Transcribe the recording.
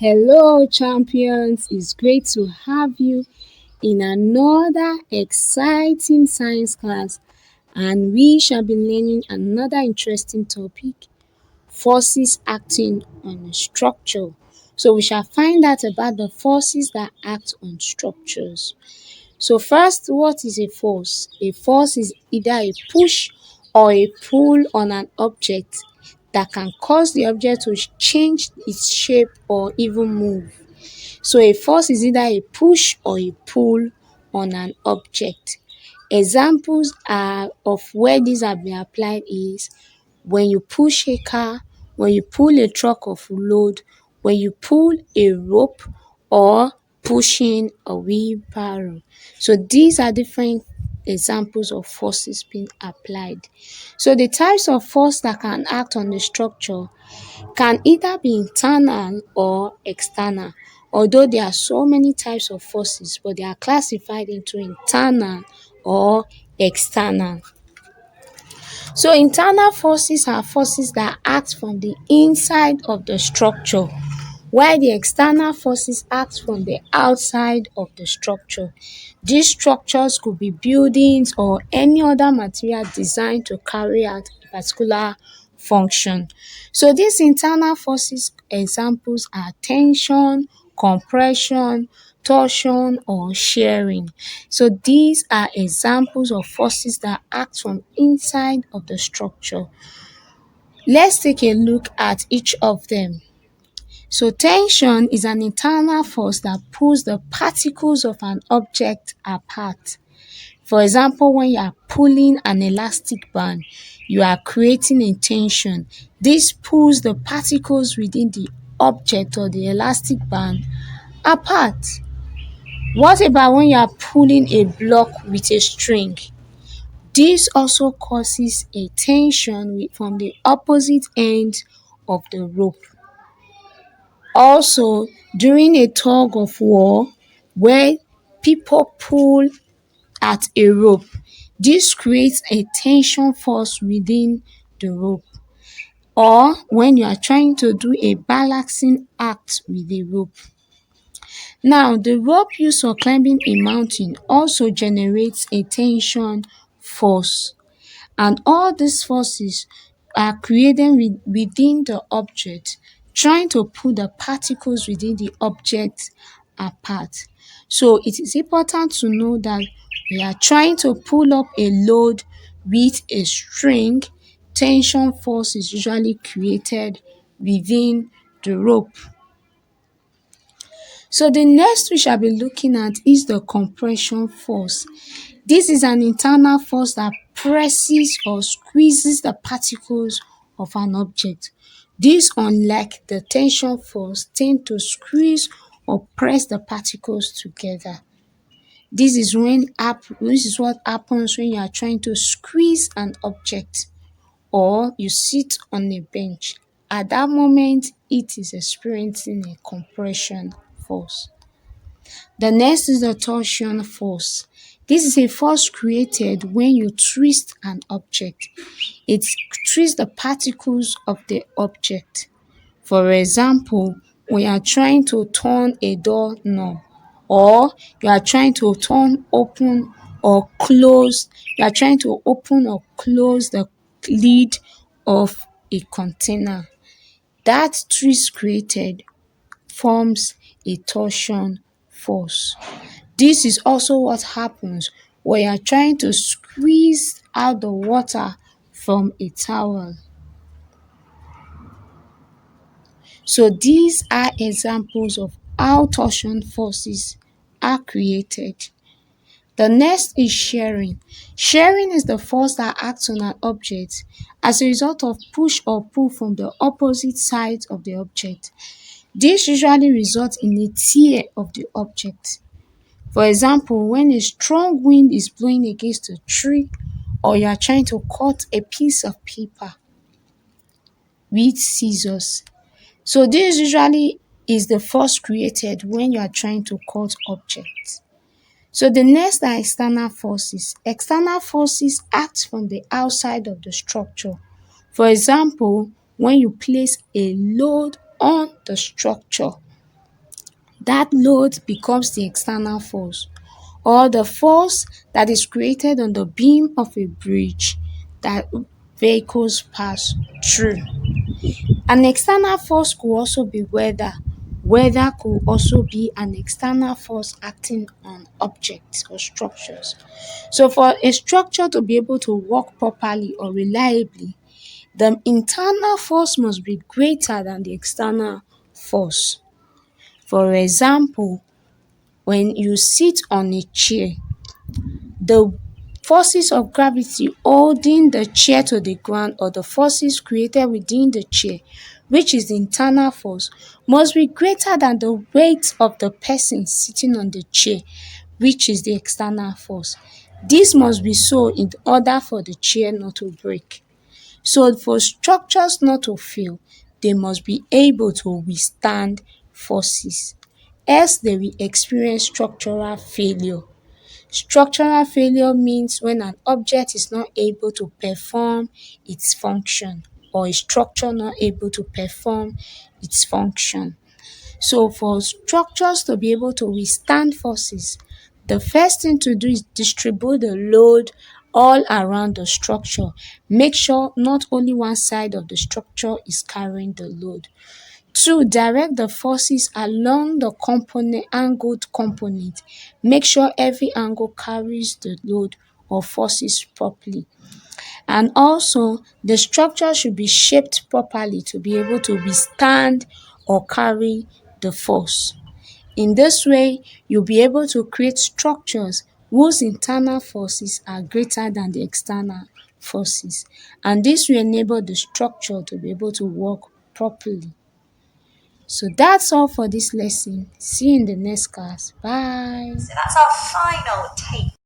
Hello, champions. It's great to have you in another exciting science class, and we shall be learning another interesting topic, forces acting on structure. So, we shall find out about the forces that act on structures. So, first, what is a force? A force is either a push or a pull on an object that can cause the object to change its shape or even move. So a force is either a push or a pull on an object. Examples are of where these have been applied is when you push a car, when you pull a truck of load, when you pull a rope, or pushing a wheelbarrow. So these are different examples of forces being applied. So the types of force that can act on the structure can either be internal or external. Although there are so many types of forces, but they are classified into internal or external. So internal forces are forces that act from the inside of the structure, while the external forces act from the outside of the structure. These structures could be buildings or any other material designed to carry out a particular function. So these internal forces examples are tension, compression, torsion or shearing. So these are examples of forces that act from inside of the structure. Let's take a look at each of them. So tension is an internal force that pulls the particles of an object apart. For example, when you are pulling an elastic band, you are creating a tension. This pulls the particles within the object or the elastic band apart. What about when you are pulling a block with a string? This also causes a tension from the opposite end of the rope. Also, during a tug of war where people pull at a rope, this creates a tension force within the rope. Or when you are trying to do a balancing act with a rope. Now, the rope used for climbing a mountain also generates a tension force, and all these forces are created within the object, trying to pull the particles within the object apart. So it is important to know that we are trying to pull up a load with a string. Tension force is usually created within the rope. So the next we shall be looking at is the compression force. This is an internal force that presses or squeezes the particles of an object. This, unlike the tension force, tend to squeeze or press the particles together. This is what happens when you are trying to squeeze an object or you sit on a bench. At that moment, it is experiencing a compression force. The next is the torsion force. This is a force created when you twist an object. It twists the particles of the object. For example, when you are trying to turn a door knob, or you are trying to open or close, you are trying to open or close the lid of a container. That twist created forms a torsion force. This is also what happens when you are trying to squeeze out the water from a towel. So these are examples of how torsion forces are created. The next is shearing. Shearing is the force that acts on an object as a result of push or pull from the opposite sides of the object. This usually results in a tear of the object. For example, when a strong wind is blowing against a tree or you are trying to cut a piece of paper with scissors. So this usually is the force created when you are trying to cut objects. So the next are external forces. External forces act from the outside of the structure. For example, when you place a load on the structure That load becomes the external force, or the force that is created on the beam of a bridge that vehicles pass through. An external force could also be weather. Weather could also be an external force acting on objects or structures. So for a structure to be able to work properly or reliably, the internal force must be greater than the external force. For example, when you sit on a chair, the forces of gravity holding the chair to the ground, or the forces created within the chair, which is the internal force, must be greater than the weight of the person sitting on the chair, which is the external force. This must be so in order for the chair not to break. So for structures not to fail, they must be able to withstand forces, else they will experience structural failure. Structural failure means when an object is not able to perform its function, or a structure not able to perform its function. So for structures to be able to withstand forces, the first thing to do is distribute the load all around the structure. Make sure not only one side of the structure is carrying the load. 2, direct the forces along the angled component. Make sure every angle carries the load or forces properly. And also, the structure should be shaped properly to be able to withstand or carry the force. In this way, you'll be able to create structures whose internal forces are greater than the external forces. And this will enable the structure to be able to work properly. So that's all for this lesson. See you in the next class. Bye. So that's our final take.